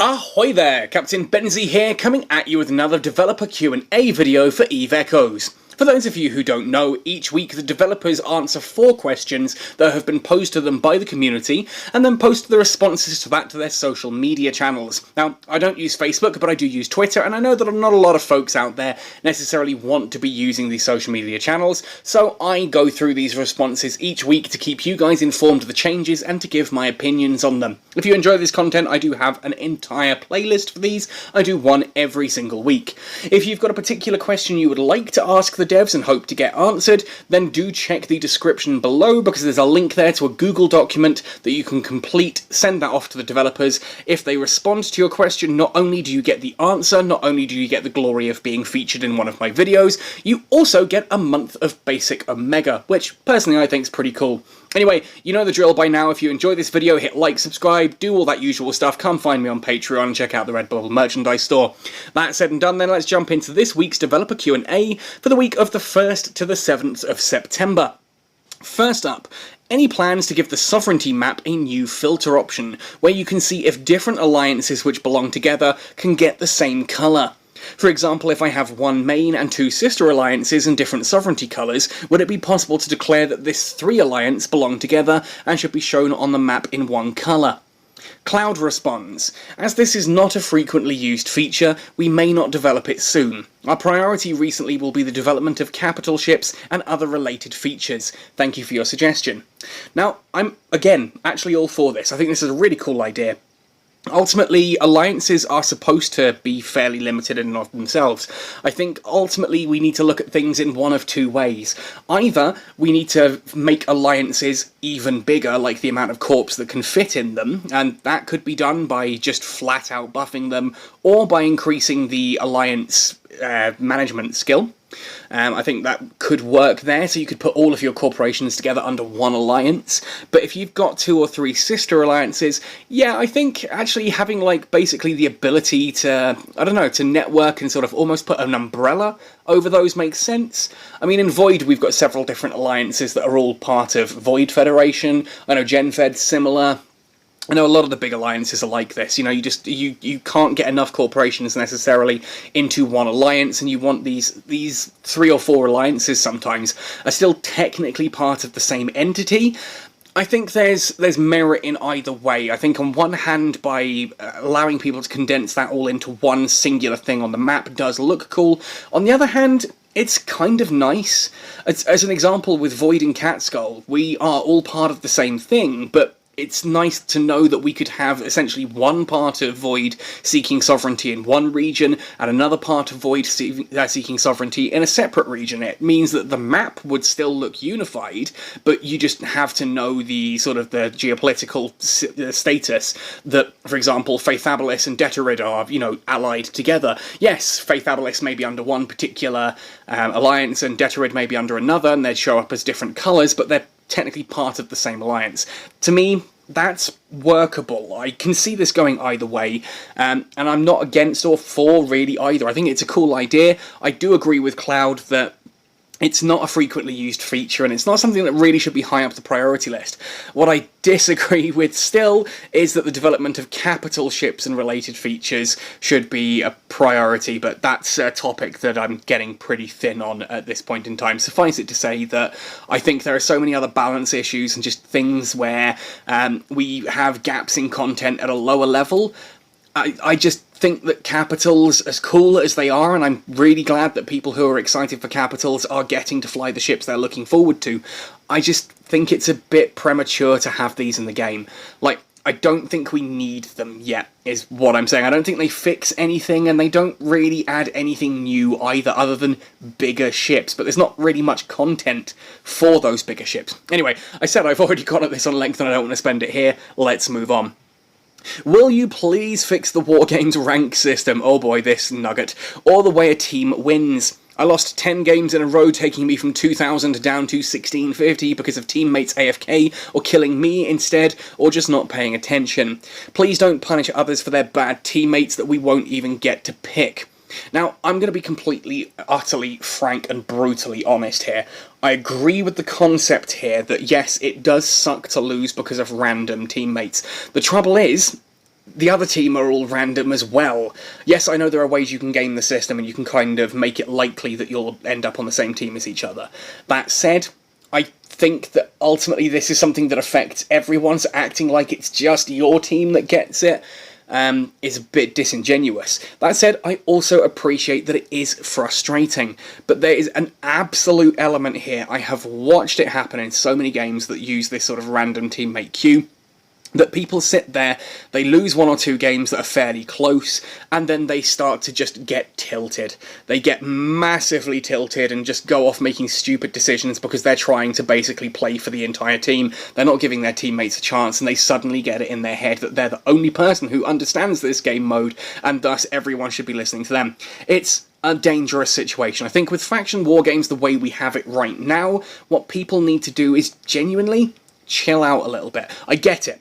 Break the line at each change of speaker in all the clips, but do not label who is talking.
Ahoy there, Captain Benzie here, coming at you with another developer Q&A video for EVE Echoes. For those of you who don't know, each week the developers answer 4 questions that have been posed to them by the community, and then post the responses to that to their social media channels. Now, I don't use Facebook, but I do use Twitter, and I know that not a lot of folks out there necessarily want to be using these social media channels, so I go through these responses each week to keep you guys informed of the changes and to give my opinions on them. If you enjoy this content, I do have an entire playlist for these. I do one every single week. If you've got a particular question you would like to ask the devs and hope to get answered, then do check the description below, because there's a link there to a Google document that you can complete, send that off to the developers. If they respond to your question, not only do you get the answer, not only do you get the glory of being featured in one of my videos, you also get a month of basic Omega, which personally I think is pretty cool. Anyway, you know the drill by now. If you enjoy this video, hit like, subscribe, do all that usual stuff. Come find me on Patreon and check out the Redbubble merchandise store. That said and done, then let's jump into this week's developer Q&A for the week of the 1st to the 7th of September. First up, any plans to give the Sovereignty map a new filter option, where you can see if different alliances which belong together can get the same colour? For example, if I have one main and 2 sister alliances in different sovereignty colours, would it be possible to declare that this 3 alliance belong together and should be shown on the map in one colour? Cloud responds, as this is not a frequently used feature, we may not develop it soon. Our priority recently will be the development of capital ships and other related features. Thank you for your suggestion. Now, I'm, again, actually all for this. I think this is a really cool idea. Ultimately, alliances are supposed to be fairly limited in and of themselves. I think ultimately we need to look at things in one of 2 ways. Either we need to make alliances even bigger, like the amount of corps that can fit in them, and that could be done by just flat out buffing them, or by increasing the alliance management skill. I think that could work there, so you could put all of your corporations together under one alliance. But if you've got 2 or 3 sister alliances, yeah, I think actually having, like, basically the ability to, I don't know, to network and sort of almost put an umbrella over those makes sense. I mean, in Void we've got several different alliances that are all part of Void Federation. I know GenFed's similar. I know a lot of the big alliances are like this. You know, you can't get enough corporations necessarily into one alliance, and you want these 3 or 4 alliances sometimes are still technically part of the same entity. I think there's merit in either way. I think on one hand, by allowing people to condense that all into one singular thing on the map does look cool. On the other hand, it's kind of nice. As an example, with Void and Catskull, we are all part of the same thing, but it's nice to know that we could have essentially one part of Void seeking sovereignty in one region and another part of Void seeking sovereignty in a separate region. It means that the map would still look unified, but you just have to know the sort of the geopolitical status that, for example, Faithabilis and Detorid are, you know, allied together. Yes, Faithabilis may be under one particular alliance and Detorid may be under another, and they'd show up as different colours, but they're technically part of the same alliance. To me, that's workable. I can see this going either way, and I'm not against or for really either. I think it's a cool idea. I do agree with Cloud that it's not a frequently used feature, and it's not something that really should be high up the priority list. What I disagree with still is that the development of capital ships and related features should be a priority, but that's a topic that I'm getting pretty thin on at this point in time. Suffice it to say that I think there are so many other balance issues and just things where we have gaps in content at a lower level. I just think that capitals, as cool as they are, and I'm really glad that people who are excited for capitals are getting to fly the ships they're looking forward to, I just think it's a bit premature to have these in the game. Like, I don't think we need them yet, is what I'm saying. I don't think they fix anything, and they don't really add anything new either, other than bigger ships, but there's not really much content for those bigger ships. Anyway, I said I've already gone at this on length and I don't want to spend it here. Let's move on. Will you please fix the Wargames Rank system? Oh boy, this nugget. Or the way a team wins. I lost 10 games in a row, taking me from 2,000 down to 1650 because of teammates AFK, or killing me instead, or just not paying attention. Please don't punish others for their bad teammates that we won't even get to pick. Now, I'm going to be completely, utterly frank and brutally honest here. I agree with the concept here that yes, it does suck to lose because of random teammates. The trouble is, the other team are all random as well. Yes, I know there are ways you can game the system and you can kind of make it likely that you'll end up on the same team as each other. That said, I think that ultimately this is something that affects everyone, so acting like it's just your team that gets it is a bit disingenuous. That said, I also appreciate that it is frustrating, but there is an absolute element here. I have watched it happen in so many games that use this sort of random teammate queue, that people sit there, they lose 1 or 2 games that are fairly close, and then they start to just get tilted. They get massively tilted and just go off making stupid decisions because they're trying to basically play for the entire team. They're not giving their teammates a chance, and they suddenly get it in their head that they're the only person who understands this game mode, and thus everyone should be listening to them. It's a dangerous situation. I think with faction wargames the way we have it right now, what people need to do is genuinely chill out a little bit. I get it.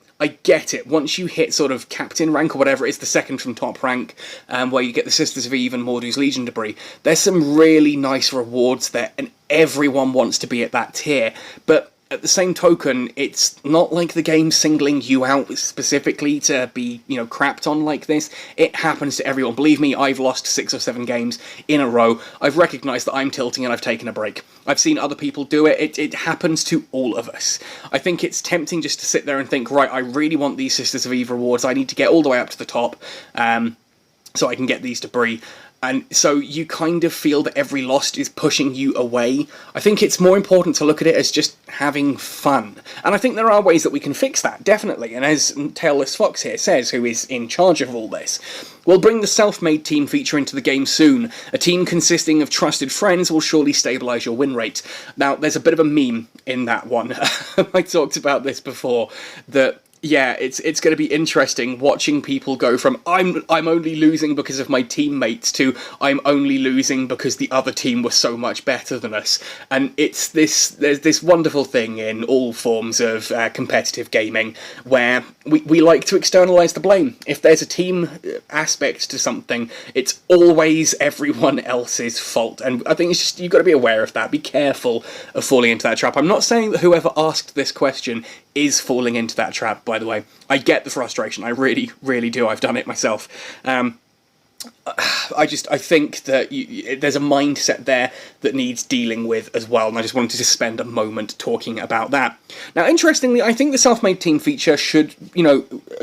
Once you hit sort of captain rank or whatever it is, the second from top rank, where you get the Sisters of Eve and Mordu's Legion debris, there's some really nice rewards there, and everyone wants to be at that tier. But at the same token, it's not like the game's singling you out specifically to be, crapped on like this. It happens to everyone. Believe me, I've lost 6 or 7 games in a row. I've recognised that I'm tilting and I've taken a break. I've seen other people do it. It happens to all of us. I think it's tempting just to sit there and think, right, I really want these Sisters of Eve rewards. I need to get all the way up to the top so I can get these debris. And so you kind of feel that every loss is pushing you away. I think it's more important to look at it as just having fun. And I think there are ways that we can fix that, definitely. And as Tailless Fox here says, who is in charge of all this, we'll bring the self-made team feature into the game soon. A team consisting of trusted friends will surely stabilise your win rate. Now, there's a bit of a meme in that one. I talked about this before, that yeah, it's going to be interesting watching people go from I'm only losing because of my teammates to I'm only losing because the other team was so much better than us. And there's this wonderful thing in all forms of competitive gaming where we like to externalise the blame. If there's a team aspect to something, it's always everyone else's fault. And I think it's just, you've got to be aware of that. Be careful of falling into that trap. I'm not saying that whoever asked this question is falling into that trap, by the way. I get the frustration. I really, really do. I've done it myself. I think that there's a mindset there that needs dealing with as well, and I just wanted to spend a moment talking about that. Now, interestingly, I think the self-made team feature should,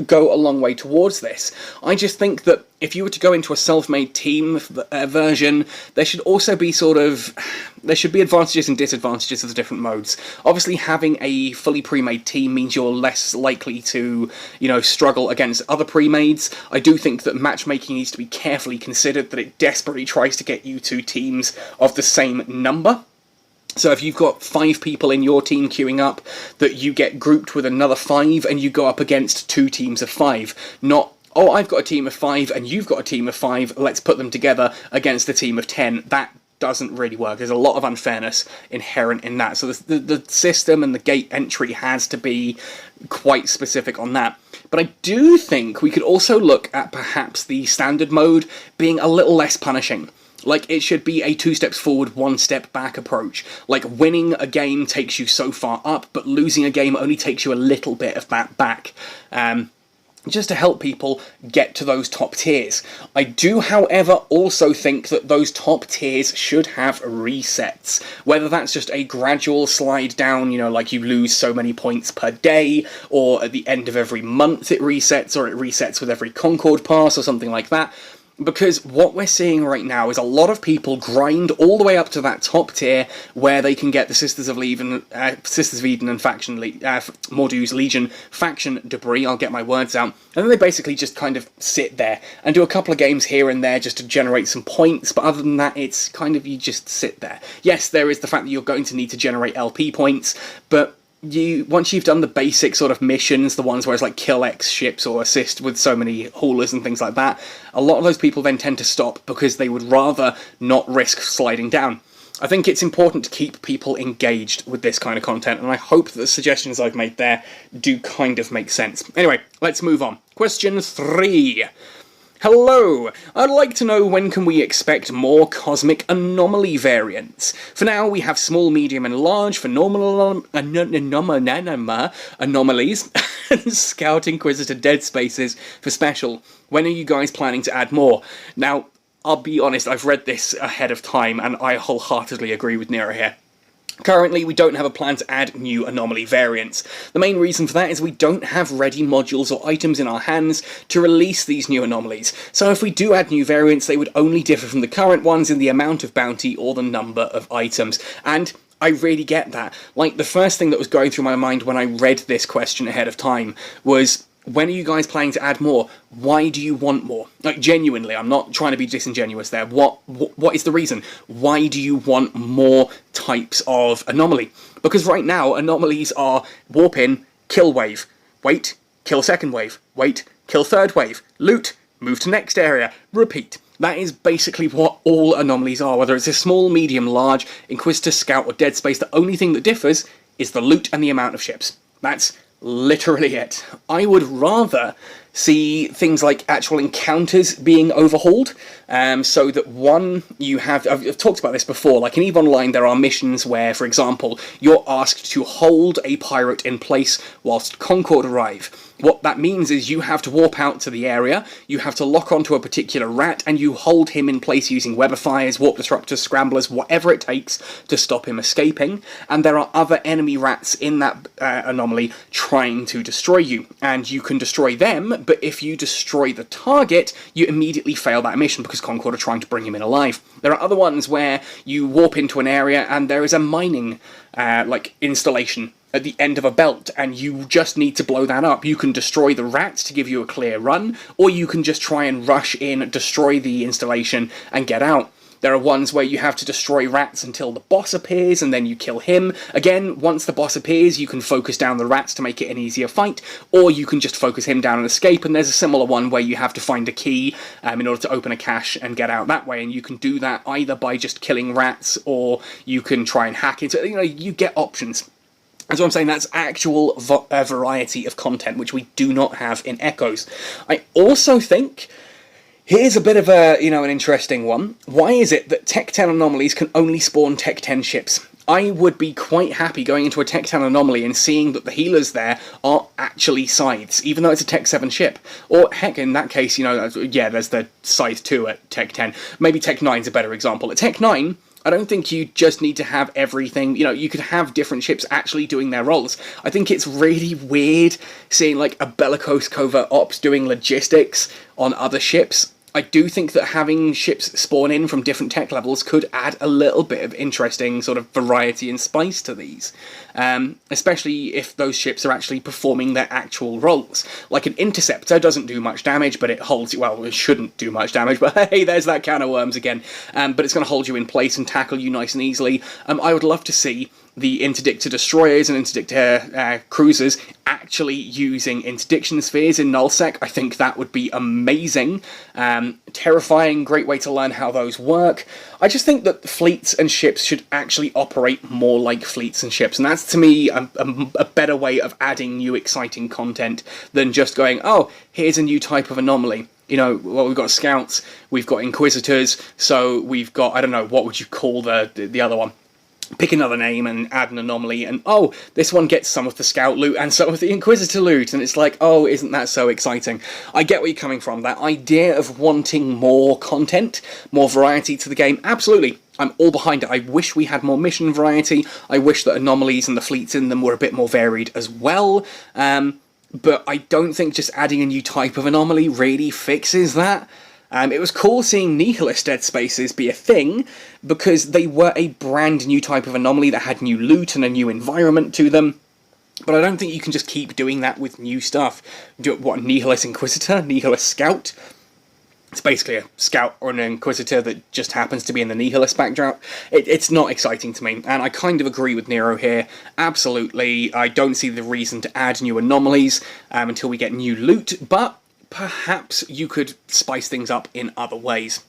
go a long way towards this. I just think that if you were to go into a self-made team version, there should also be there should be advantages and disadvantages of the different modes. Obviously, having a fully pre-made team means you're less likely to, struggle against other pre-mades. I do think that matchmaking needs to be carefully considered, that it desperately tries to get you to teams of the same number. So if you've got 5 people in your team queuing up, that you get grouped with another 5 and you go up against 2 teams of 5, not, oh, I've got a team of 5 and you've got a team of 5, let's put them together against a team of 10. That doesn't really work. There's a lot of unfairness inherent in that. So the system and the gate entry has to be quite specific on that. But I do think we could also look at perhaps the standard mode being a little less punishing. Like, it should be a 2 steps forward, 1 step back approach. Like, winning a game takes you so far up, but losing a game only takes you a little bit of that back. Just to help people get to those top tiers. I do, however, also think that those top tiers should have resets. Whether that's just a gradual slide down, like you lose so many points per day, or at the end of every month it resets, or it resets with every Concord pass, or something like that. Because what we're seeing right now is a lot of people grind all the way up to that top tier where they can get the Sisters of Eden and Mordu's Legion faction debris, I'll get my words out, and then they basically just kind of sit there and do a couple of games here and there just to generate some points, but other than that, it's kind of, you just sit there. Yes, there is the fact that you're going to need to generate LP points, but once you've done the basic sort of missions, the ones where it's like kill X ships or assist with so many haulers and things like that, a lot of those people then tend to stop because they would rather not risk sliding down. I think it's important to keep people engaged with this kind of content, and I hope that the suggestions I've made there do kind of make sense. Anyway, let's move on. Question 3. Hello! I'd like to know when can we expect more cosmic anomaly variants. For now, we have small, medium, and large for normal anomalies, and Scout, Inquisitor, Dead Spaces for special. When are you guys planning to add more? Now, I'll be honest, I've read this ahead of time, and I wholeheartedly agree with Nero here. Currently, we don't have a plan to add new anomaly variants. The main reason for that is we don't have ready modules or items in our hands to release these new anomalies, so if we do add new variants, they would only differ from the current ones in the amount of bounty or the number of items. And I really get that. Like, the first thing that was going through my mind when I read this question ahead of time was, when are you guys planning to add more? Why do you want more? Like, genuinely, I'm not trying to be disingenuous there. What is the reason? Why do you want more types of anomaly? Because right now, anomalies are warp in, kill wave, wait, kill second wave, wait, kill third wave, loot, move to next area, repeat. That is basically what all anomalies are, whether it's a small, medium, large, Inquisitor, Scout, or Dead Space. The only thing that differs is the loot and the amount of ships. That's literally it. I would rather see things like actual encounters being overhauled, so that one, you have, I've talked about this before, like in EVE Online there are missions where, for example, you're asked to hold a pirate in place whilst Concord arrive. What that means is you have to warp out to the area, you have to lock onto a particular rat, and you hold him in place using webifiers, warp disruptors, scramblers, whatever it takes to stop him escaping, and there are other enemy rats in that anomaly trying to destroy you, and you can destroy them, but if you destroy the target, you immediately fail that mission because Concord are trying to bring him in alive. There are other ones where you warp into an area and there is a mining installation at the end of a belt, and you just need to blow that up. You can destroy the rats to give you a clear run, or you can just try and rush in, destroy the installation, and get out. There are ones where you have to destroy rats until the boss appears, and then you kill him. Again, once the boss appears, you can focus down the rats to make it an easier fight, or you can just focus him down and escape, and there's a similar one where you have to find a key in order to open a cache and get out that way, and you can do that either by just killing rats, or you can try and hack into it. You know, you get options. That's what I'm saying, that's actual variety of content, which we do not have in Echoes. I also think, here's a bit of a, an interesting one. Why is it that Tech 10 anomalies can only spawn Tech 10 ships? I would be quite happy going into a Tech 10 anomaly and seeing that the healers there are actually scythes, even though it's a Tech 7 ship. Or, heck, in that case, yeah, there's the Scythe 2 at Tech 10. Maybe Tech 9's a better example. At Tech 9, I don't think you just need to have everything, you could have different ships actually doing their roles. I think it's really weird seeing, like, a bellicose covert ops doing logistics on other ships. I do think that having ships spawn in from different tech levels could add a little bit of interesting sort of variety and spice to these. Especially if those ships are actually performing their actual roles. Like an Interceptor doesn't do much damage, but it holds you, well, it shouldn't do much damage, but hey, there's that can of worms again. But it's going to hold you in place and tackle you nice and easily. I would love to see the Interdictor destroyers and Interdictor cruisers actually using interdiction spheres in nullsec. I think that would be amazing. Terrifying, great way to learn how those work. I just think that fleets and ships should actually operate more like fleets and ships, and that's to me a better way of adding new exciting content than just going, oh, here's a new type of anomaly. Well, we've got Scouts, we've got Inquisitors, so we've got, I don't know, what would you call the other one? Pick another name and add an anomaly, and oh, this one gets some of the Scout loot and some of the Inquisitor loot, and it's like, oh, isn't that so exciting? I get where you're coming from. That idea of wanting more content, more variety to the game, absolutely. I'm all behind it. I wish we had more mission variety. I wish that anomalies and the fleets in them were a bit more varied as well. But I don't think just adding a new type of anomaly really fixes that. It was cool seeing Nihilist Dead Spaces be a thing, because they were a brand new type of anomaly that had new loot and a new environment to them. But I don't think you can just keep doing that with new stuff. What, Nihilist Inquisitor? Nihilist Scout? It's basically a Scout or an Inquisitor that just happens to be in the Nihilist backdrop. It's not exciting to me, and I kind of agree with Nero here. Absolutely, I don't see the reason to add new anomalies until we get new loot, but perhaps you could spice things up in other ways.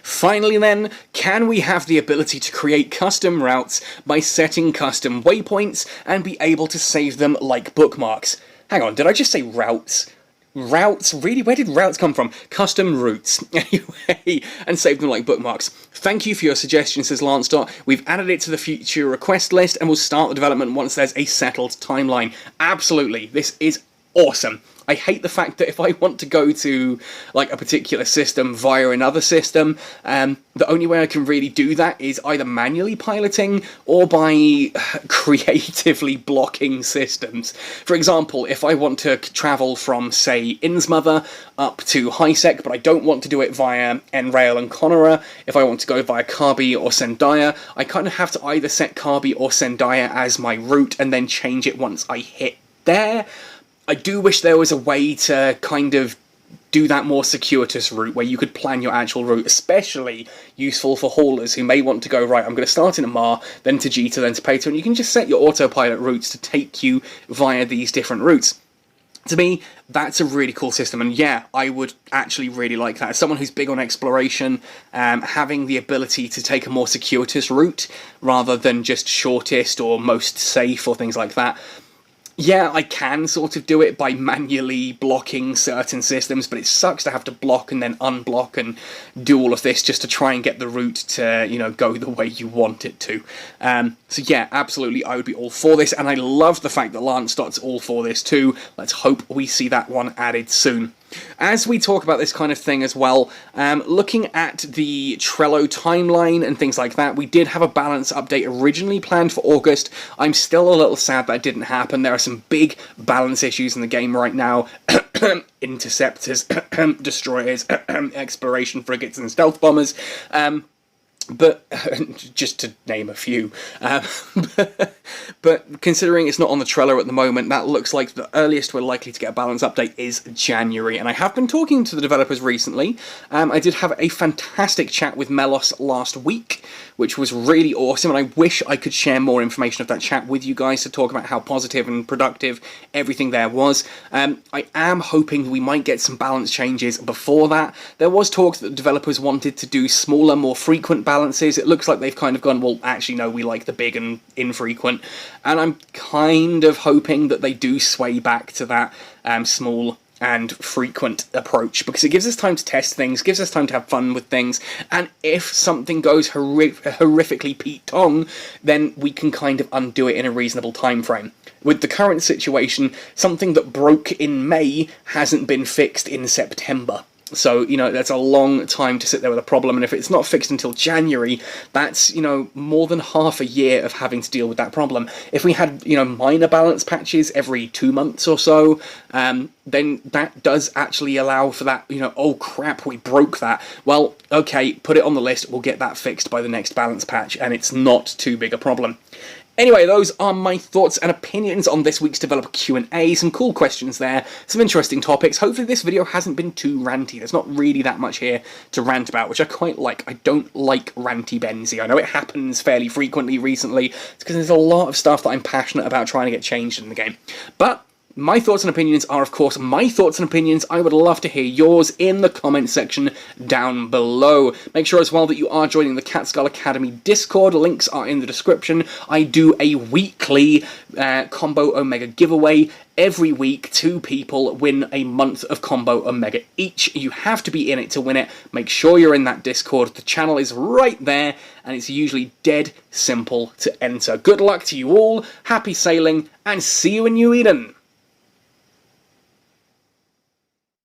Finally then, can we have the ability to create custom routes by setting custom waypoints and be able to save them like bookmarks? Hang on, did I just say routes? Routes, really, where did routes come from? Custom routes. Anyway, and save them like bookmarks. Thank you for your suggestion, says Lancedot. We've added it to the future request list and we'll start the development once there's a settled timeline. Absolutely, this is awesome. I hate the fact that if I want to go to like a particular system via another system, the only way I can really do that is either manually piloting or by creatively blocking systems. For example, if I want to travel from, say, Innsmouth up to Highsec, but I don't want to do it via Enrail and Conora, if I want to go via Karbi or Sendaya, I kind of have to either set Karbi or Sendaya as my route and then change it once I hit there. I do wish there was a way to kind of do that more circuitous route where you could plan your actual route, especially useful for haulers who may want to go, right, I'm going to start in Amar, then to Jita, then to Pato, and you can just set your autopilot routes to take you via these different routes. To me, that's a really cool system, and yeah, I would actually really like that. As someone who's big on exploration, having the ability to take a more circuitous route rather than just shortest or most safe or things like that. Yeah, I can sort of do it by manually blocking certain systems, but it sucks to have to block and then unblock and do all of this just to try and get the route to, you know, go the way you want it to. So yeah, absolutely, I would be all for this, and I love the fact that Lancedot's all for this too. Let's hope we see that one added soon. As we talk about this kind of thing as well, looking at the Trello timeline and things like that, we did have a balance update originally planned for August. I'm still a little sad that didn't happen. There are some big balance issues in the game right now. Interceptors, destroyers, exploration frigates and stealth bombers. But just to name a few, but considering it's not on the Trello at the moment, that looks like the earliest we're likely to get a balance update is January. And I have been talking to the developers recently. I did have a fantastic chat with Melos last week, which was really awesome, and I wish I could share more information of that chat with you guys to talk about how positive and productive everything there was. I am hoping we might get some balance changes before that. There was talk that the developers wanted to do smaller, more frequent balances. It looks like they've kind of gone, well, actually, no, we like the big and infrequent. And I'm kind of hoping that they do sway back to that small and frequent approach, because it gives us time to test things, gives us time to have fun with things, and if something goes horrifically Pete Tong, then we can kind of undo it in a reasonable time frame. With the current situation, something that broke in May hasn't been fixed in September. So, you know, that's a long time to sit there with a problem, and if it's not fixed until January, that's, you know, more than half a year of having to deal with that problem. If we had, you know, minor balance patches every 2 months or so, then that does actually allow for that, you know, oh crap, we broke that. Well, okay, put it on the list, we'll get that fixed by the next balance patch, and it's not too big a problem. Anyway, those are my thoughts and opinions on this week's developer Q&A. Some cool questions there, some interesting topics. Hopefully this video hasn't been too ranty. There's not really that much here to rant about, which I quite like. I don't like ranty Benzie. I know it happens fairly frequently recently. It's because there's a lot of stuff that I'm passionate about trying to get changed in the game. But my thoughts and opinions are, of course, my thoughts and opinions. I would love to hear yours in the comments section down below. Make sure as well that you are joining the Catskull Academy Discord. Links are in the description. I do a weekly Combo Omega giveaway. Every week, 2 people win a month of Combo Omega each. You have to be in it to win it. Make sure you're in that Discord. The channel is right there, and it's usually dead simple to enter. Good luck to you all, happy sailing, and see you in New Eden!